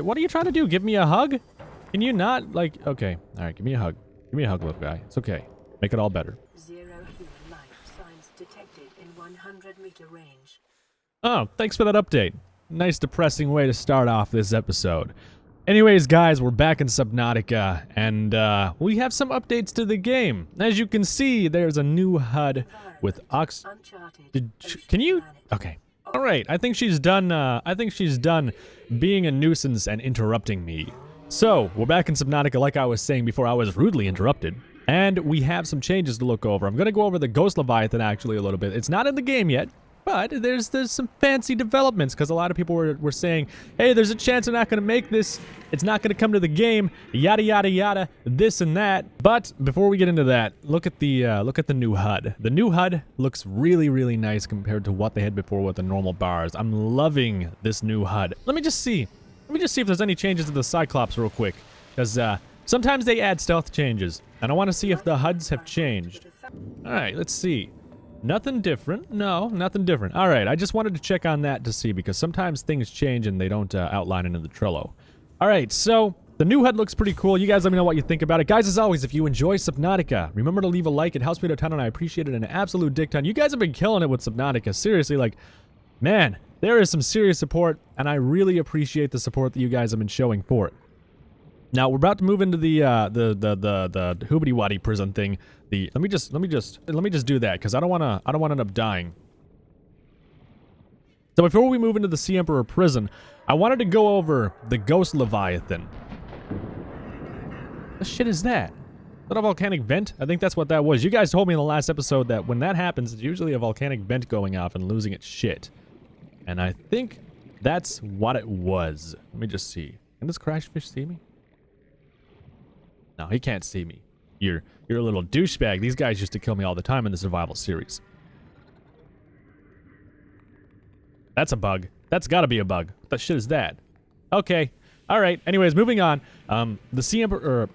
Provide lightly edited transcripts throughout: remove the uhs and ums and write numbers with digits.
What are you trying to do? Give me a hug? Can you not? Like, okay. All right, give me a hug. Give me a hug, little guy. It's okay. Make it all better. 0 human life signs detected in 100-meter range. Oh, thanks for that update. Nice depressing way to start off this episode. Anyways, guys, we're back in Subnautica, and we have some updates to the game. As you can see, there's a new HUD with Can you? Okay. All right. I think she's done. I think she's done being a nuisance and interrupting me. So we're back in Subnautica, like I was saying before I was rudely interrupted, and we have some changes to look over. I'm gonna go over the Ghost Leviathan actually a little bit. It's not in the game yet. But there's some fancy developments, because a lot of people were saying, hey, there's a chance we're not going to make this. It's not going to come to the game. Yada, yada, yada, this and that. But before we get into that, look at the new HUD. The new HUD looks really, really nice compared to what they had before with the normal bars. I'm loving this new HUD. Let me just see. Let me just see if there's any changes to the Cyclops real quick. Because sometimes they add stealth changes. And I want to see if the HUDs have changed. All right, let's see. Nothing different. No, nothing different. All right, I just wanted to check on that to see, because sometimes things change and they don't outline it in the Trello. All right, so the new HUD looks pretty cool. You guys let me know what you think about it. Guys, as always, if you enjoy Subnautica, remember to leave a like. It helps me a ton, and I appreciate it an absolute dick ton. You guys have been killing it with Subnautica. Seriously, like, man, there is some serious support, and I really appreciate the support that you guys have been showing for it. Now we're about to move into the hoobity waddy prison thing. Let me just do that, because I don't want to end up dying. So before we move into the Sea Emperor prison, I wanted to go over the Ghost Leviathan. What the shit is that? Is that a volcanic vent? I think that's what that was. You guys told me in the last episode that when that happens, it's usually a volcanic vent going off and losing its shit. And I think that's what it was. Let me just see. Can this crash fish see me? No, he can't see me. You're a little douchebag. These guys used to kill me all the time in the survival series. That's a bug. That's gotta be a bug. What the shit is that? Okay. Alright. Anyways, moving on. The Sea Emperor,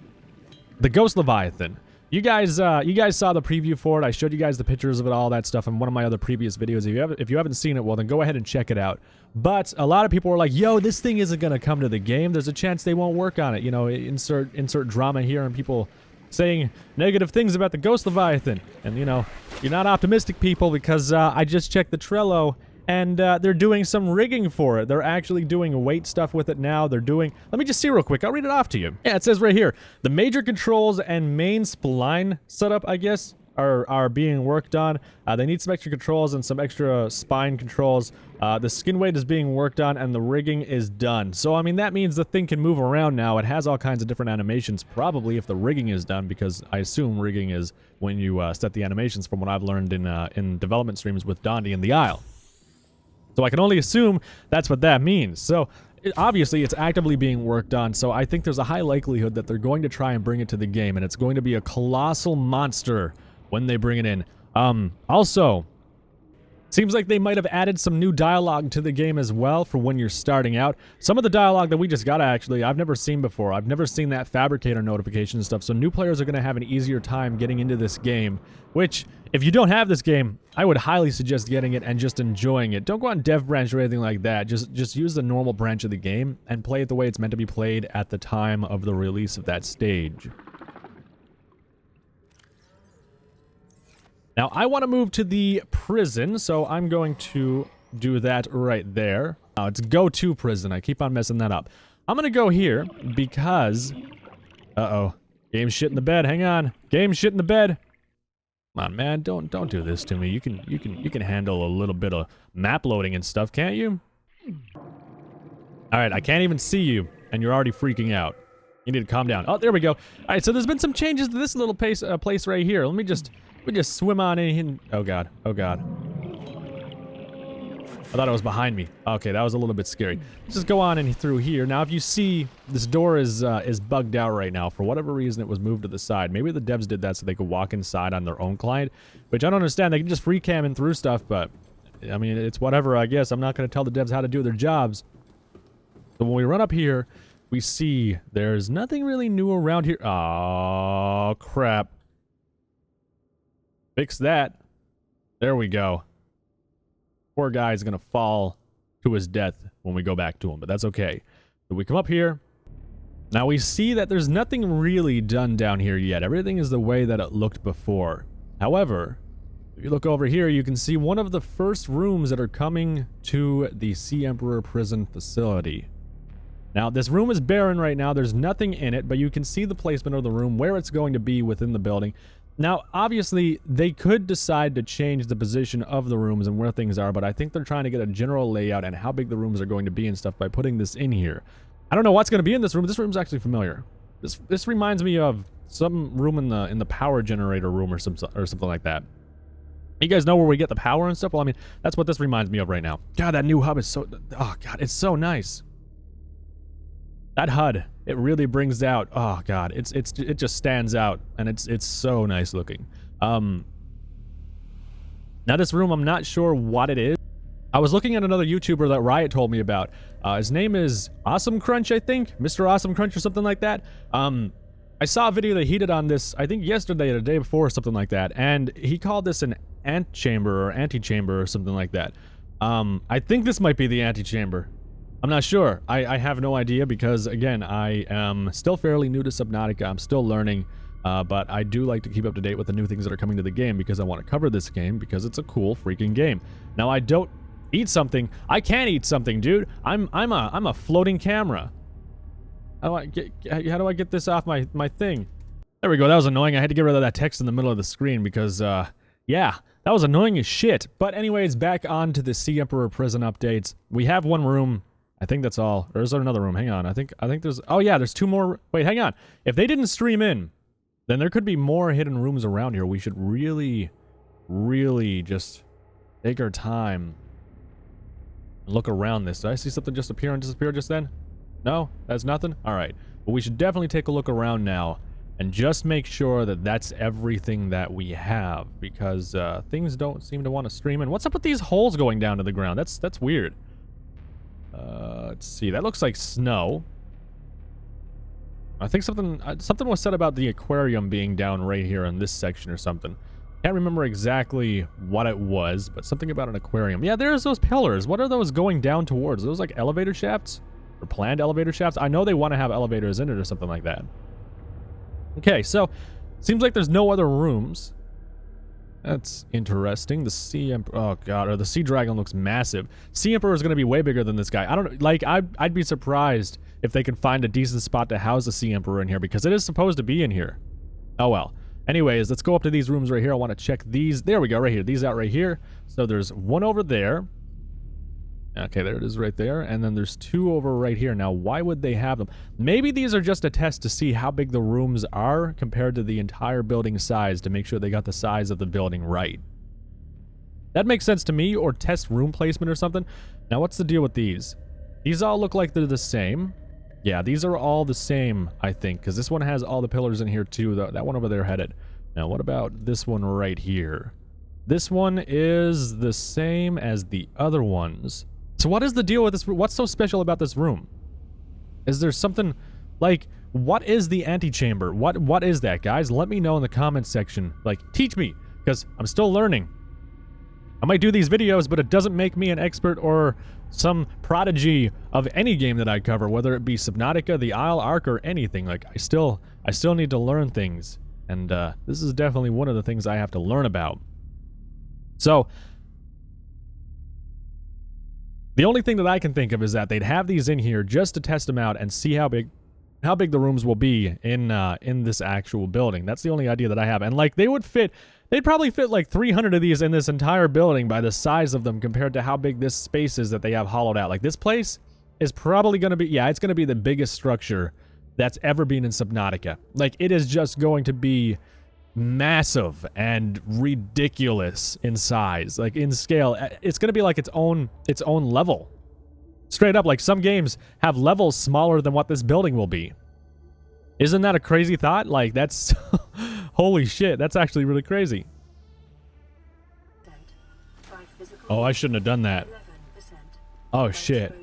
the Ghost Leviathan. You guys saw the preview for it. I showed you guys the pictures of it, all that stuff in one of my other previous videos. If you haven't seen it, well then go ahead and check it out. But a lot of people were like, yo, this thing isn't gonna come to the game. There's a chance they won't work on it. You know, insert drama here, and people saying negative things about the Ghost Leviathan. And you know, you're not optimistic people, because I just checked the Trello, and they're doing some rigging for it. They're actually doing weight stuff with it now. They're doing... Let me just see real quick. I'll read it off to you. Yeah, it says right here, the major controls and main spline setup, I guess, are being worked on. They need some extra controls and some extra spine controls. The skin weight is being worked on, and the rigging is done. So, I mean, that means the thing can move around now. It has all kinds of different animations, probably, if the rigging is done, because I assume rigging is when you set the animations, from what I've learned in development streams with Dondi and the Isle. So I can only assume that's what that means. So obviously it's actively being worked on, so I think there's a high likelihood that they're going to try and bring it to the game, and it's going to be a colossal monster when they bring it in. Also, seems like they might have added some new dialogue to the game as well for when you're starting out. Some of the dialogue that we just got, actually, I've never seen before. I've never seen that fabricator notification and stuff, so new players are going to have an easier time getting into this game, which, if you don't have this game, I would highly suggest getting it and just enjoying it. Don't go on dev branch or anything like that. Just use the normal branch of the game and play it the way it's meant to be played at the time of the release of that stage. Now, I want to move to the prison, so I'm going to do that right there. Oh, it's go to prison. I keep on messing that up. I'm going to go here because... Uh-oh. Game shit in the bed. Hang on. Game shit in the bed. Come on, man. Don't do this to me. You can handle a little bit of map loading and stuff, can't you? All right, I can't even see you, and you're already freaking out. You need to calm down. Oh, there we go. All right, so there's been some changes to this little place right here. Let me just swim on in. Oh god. Oh god. I thought it was behind me. Okay, that was a little bit scary. Let's just go on in through here. Now, if you see, this door is bugged out right now. For whatever reason, it was moved to the side. Maybe the devs did that so they could walk inside on their own client, which I don't understand. They can just free cam in through stuff, but I mean, it's whatever, I guess. I'm not going to tell the devs how to do their jobs. So when we run up here, we see there's nothing really new around here. Oh, crap. Fix that. There we go. Poor guy's gonna fall to his death when we go back to him, but that's okay. So we come up here. Now we see that there's nothing really done down here yet. Everything is the way that it looked before. However, if you look over here, you can see one of the first rooms that are coming to the Sea Emperor prison facility. Now, this room is barren right now. There's nothing in it, but you can see the placement of the room, where it's going to be within the building. Now, obviously, they could decide to change the position of the rooms and where things are, but I think they're trying to get a general layout and how big the rooms are going to be and stuff by putting this in here. I don't know what's going to be in this room. This room's actually familiar. This reminds me of some room in the power generator room or something like that. You guys know where we get the power and stuff? Well, I mean, that's what this reminds me of right now. God, that new hub is so... Oh, God, it's so nice. That HUD, it really brings out... Oh, God, it just stands out, and it's so nice looking. Now, this room, I'm not sure what it is. I was looking at another YouTuber that Riot told me about. His name is Awesome Crunch, I think. Mr. Awesome Crunch or something like that. I saw a video that he did on this, I think yesterday or the day before or something like that. And he called this an antechamber or antechamber or something like that. I think this might be the antechamber. I'm not sure. I have no idea because, again, I am still fairly new to Subnautica. I'm still learning. But I do like to keep up to date with the new things that are coming to the game because I want to cover this game because it's a cool freaking game. Now, I don't eat something. I can eat something, dude. I'm a floating camera. How do I get this off my thing? There we go. That was annoying. I had to get rid of that text in the middle of the screen because yeah, that was annoying as shit. But anyways, back on to the Sea Emperor prison updates. We have one room. I think that's all. Or is there another room? Hang on. I think there's... Oh yeah, there's two more. Wait, hang on. If they didn't stream in, then there could be more hidden rooms around here. We should really, really just take our time. Look around this. Did I see something just appear and disappear just then? No? That's nothing? Alright. But we should definitely take a look around now and just make sure that that's everything that we have because things don't seem to want to stream in. What's up with these holes going down to the ground? That's weird. Let's see. That looks like snow. I think something was said about the aquarium being down right here in this section or something. Can't remember exactly what it was, but something about an aquarium. Yeah, there's those pillars. What are those going down towards? Are those like elevator shafts? Or planned elevator shafts? I know they want to have elevators in it or something like that. Okay, so seems like there's no other rooms. That's interesting. The Sea Emperor... Oh, God. Or the Sea Dragon looks massive. Sea Emperor is going to be way bigger than this guy. I don't know. Like, I'd be surprised if they could find a decent spot to house the Sea Emperor in here because it is supposed to be in here. Oh, well. Anyways, let's go up to these rooms right here. I want to check these. There we go, right here. These out right here. So there's one over there. Okay, there it is right there. And then there's two over right here. Now, why would they have them? Maybe these are just a test to see how big the rooms are compared to the entire building size to make sure they got the size of the building right. That makes sense to me, or test room placement or something. Now, what's the deal with these? These all look like they're the same. Yeah, these are all the same, I think, because this one has all the pillars in here, too. That one over there had it. Now, what about this one right here? This one is the same as the other ones. So what is the deal with this room? What's so special about this room? Is there something, like, what is the antechamber? What is that, guys? Let me know in the comments section. Like, teach me, because I'm still learning. I might do these videos, but it doesn't make me an expert or some prodigy of any game that I cover, whether it be Subnautica, the Isle, Ark, or anything. Like, I still need to learn things, and this is definitely one of the things I have to learn about. So, the only thing that I can think of is that they'd have these in here just to test them out and see how big the rooms will be in this actual building. That's the only idea that I have. And like they'd probably fit like 300 of these in this entire building by the size of them compared to how big this space is that they have hollowed out. Like this place is probably going to be, yeah, it's going to be the biggest structure that's ever been in Subnautica. Like it is just going to be massive and ridiculous in size, like in scale. It's going to be like its own level. Straight up, like some games have levels smaller than what this building will be. Isn't that a crazy thought? Like that's holy shit, that's actually really crazy. Oh, I shouldn't have done that. Oh shit.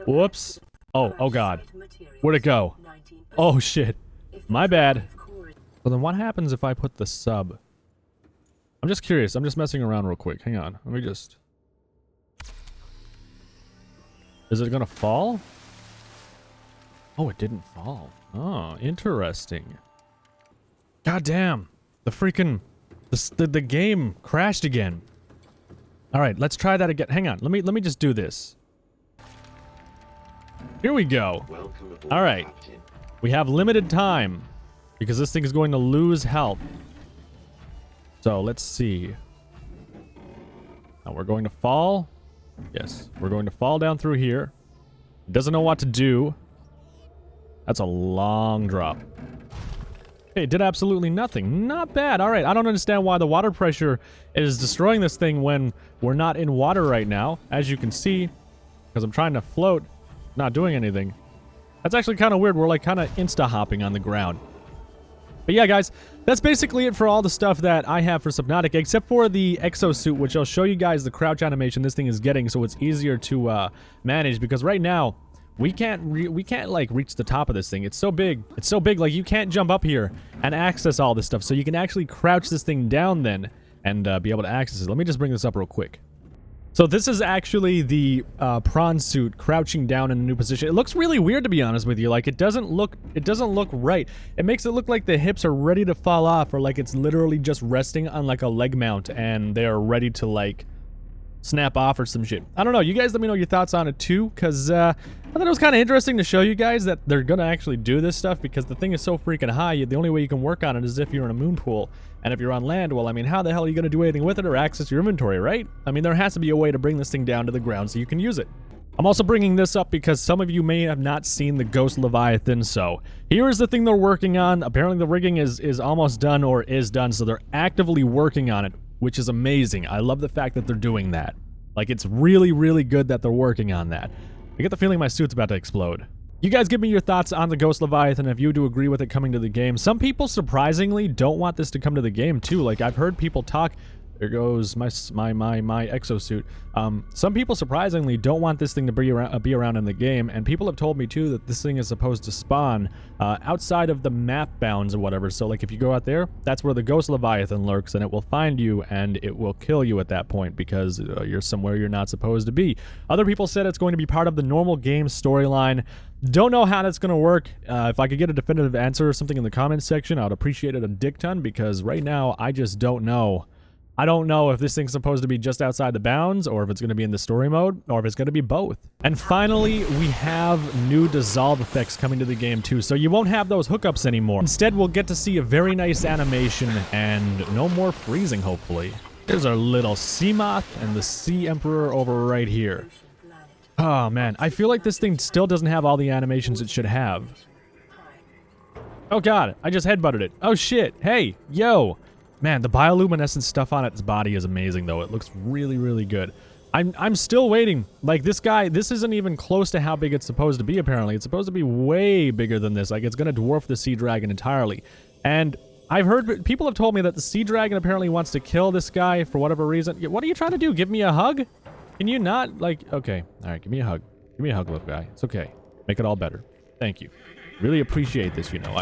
Whoops. Oh god. Where'd it go? Oh shit. My bad. So then what happens if I put the sub? I'm just curious. I'm just messing around real quick. Hang on. Let me just... Is it gonna fall? Oh, it didn't fall. Oh, interesting. God damn. The freaking... The game crashed again. Alright, let's try that again. Hang on. Let me just do this. Here we go. Alright. We have limited time. Because this thing is going to lose health. So, let's see. Now, we're going to fall. Yes, we're going to fall down through here. It doesn't know what to do. That's a long drop. Hey, it did absolutely nothing. Not bad. All right, I don't understand why the water pressure is destroying this thing when we're not in water right now. As you can see, because I'm trying to float, not doing anything. That's actually kind of weird. We're like kind of insta-hopping on the ground. But yeah, guys, that's basically it for all the stuff that I have for Subnautica, except for the Exosuit, which I'll show you guys the crouch animation this thing is getting, so it's easier to manage, because right now, we can't like reach the top of this thing. It's so big. It's so big, like you can't jump up here and access all this stuff, so you can actually crouch this thing down then and be able to access it. Let me just bring this up real quick. So this is actually the prawn suit crouching down in a new position. It looks really weird, to be honest with you. Like it doesn't look right. It makes it look like the hips are ready to fall off, or like it's literally just resting on like a leg mount and they're ready to like snap off or some shit. I don't know. You guys let me know your thoughts on it too, because I thought it was kind of interesting to show you guys that they're gonna actually do this stuff, because the thing is so freaking high. The only way you can work on it is if you're in a moon pool. And if you're on land, well, I mean, how the hell are you going to do anything with it or access your inventory, right? I mean, there has to be a way to bring this thing down to the ground so you can use it. I'm also bringing this up because some of you may have not seen the Ghost Leviathan, so here is the thing they're working on. Apparently the rigging is almost done or is done, so they're actively working on it, which is amazing. I love the fact that they're doing that. Like, it's really, really good that they're working on that. I get the feeling my suit's about to explode. You guys give me your thoughts on the Ghost Leviathan if you do agree with it coming to the game. Some people surprisingly don't want this to come to the game too. Like I've heard people talk. There goes my exosuit. Some people surprisingly don't want this thing to be around in the game, and people have told me too that this thing is supposed to spawn outside of the map bounds or whatever. So like if you go out there, that's where the Ghost Leviathan lurks, and it will find you and it will kill you at that point because you're somewhere you're not supposed to be. Other people said it's going to be part of the normal game storyline. Don't know how that's going to work. If I could get a definitive answer or something in the comments section, I would appreciate it a dick ton, because right now I just don't know. I don't know if this thing's supposed to be just outside the bounds, or if it's going to be in the story mode, or if it's going to be both. And finally, we have new dissolve effects coming to the game too, so you won't have those hookups anymore. Instead, we'll get to see a very nice animation and no more freezing, hopefully. There's our little sea moth and the sea emperor over right here. Oh man, I feel like this thing still doesn't have all the animations it should have. Oh god, I just headbutted it. Oh shit, hey, yo. Man, the bioluminescent stuff on its body is amazing, though. It looks really, really good. I'm still waiting. Like, this guy, this isn't even close to how big it's supposed to be, apparently. It's supposed to be way bigger than this. Like, it's going to dwarf the sea dragon entirely. And I've heard, people have told me that the sea dragon apparently wants to kill this guy for whatever reason. What are you trying to do? Give me a hug? Can you not? Like, okay. All right, give me a hug. Give me a hug, little guy. It's okay. Make it all better. Thank you. Really appreciate this, you know.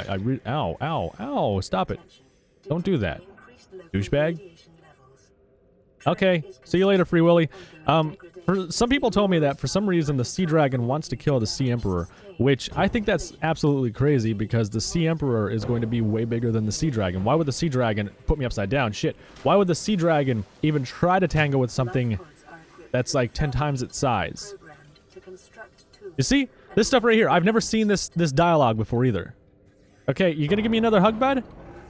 Ow, ow, ow. Stop it. Don't do that. Douchebag. Okay, see you later, Free Willy. Some people told me that for some reason the Sea Dragon wants to kill the Sea Emperor, which I think that's absolutely crazy, because the Sea Emperor is going to be way bigger than the Sea Dragon. Why would the Sea Dragon put me upside down? Shit. Why would the Sea Dragon even try to tangle with something that's like 10 times its size? You see? This stuff right here. I've never seen this dialogue before either. Okay, you gonna give me another hug, bud?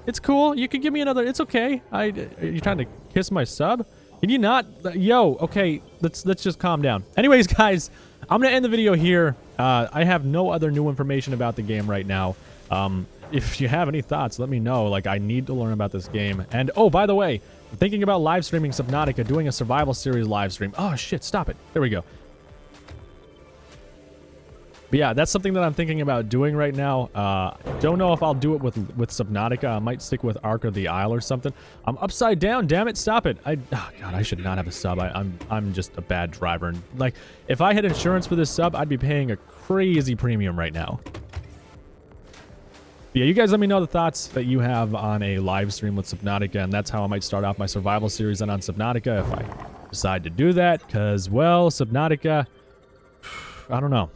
It's cool. You can give me another. It's okay. Are you trying to kiss my sub? Can you not? Yo, okay. Let's just calm down. Anyways, guys, I'm gonna end the video here. I have no other new information about the game right now. If you have any thoughts, let me know. Like, I need to learn about this game. And oh, by the way, I'm thinking about live streaming Subnautica, doing a survival series live stream. Oh shit! Stop it. There we go. But yeah, that's something that I'm thinking about doing right now. Don't know if I'll do it with Subnautica. I might stick with Ark of the Isle or something. I'm upside down. Damn it! Stop it! Oh god, I should not have a sub. I'm just a bad driver. And like, if I had insurance for this sub, I'd be paying a crazy premium right now. But yeah, you guys let me know the thoughts that you have on a live stream with Subnautica, and that's how I might start off my survival series then on Subnautica if I decide to do that. Because, well, Subnautica, I don't know.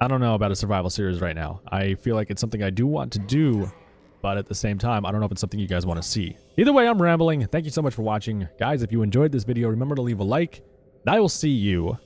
I don't know about a survival series right now. I feel like it's something I do want to do, but at the same time, I don't know if it's something you guys want to see. Either way, I'm rambling. Thank you so much for watching. Guys, if you enjoyed this video, remember to leave a like, and I will see you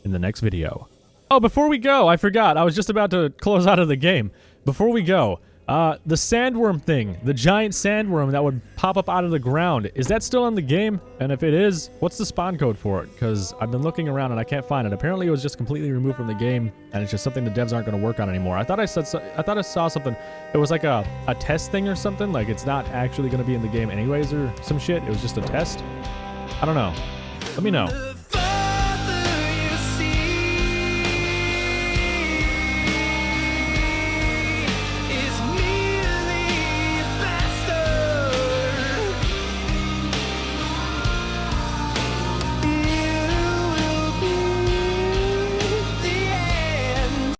in the next video. Oh, before we go, I forgot. I was just about to close out of the game. Before we go, the sandworm thing, the giant sandworm that would pop up out of the ground, is that still in the game? And if it is, what's the spawn code for it? Because I've been looking around and I can't find it. Apparently it was just completely removed from the game, and it's just something the devs aren't going to work on anymore. I thought I saw something. It was like a test thing or something. Like it's not actually going to be in the game anyways or some shit. It was just a test. I don't know. Let me know.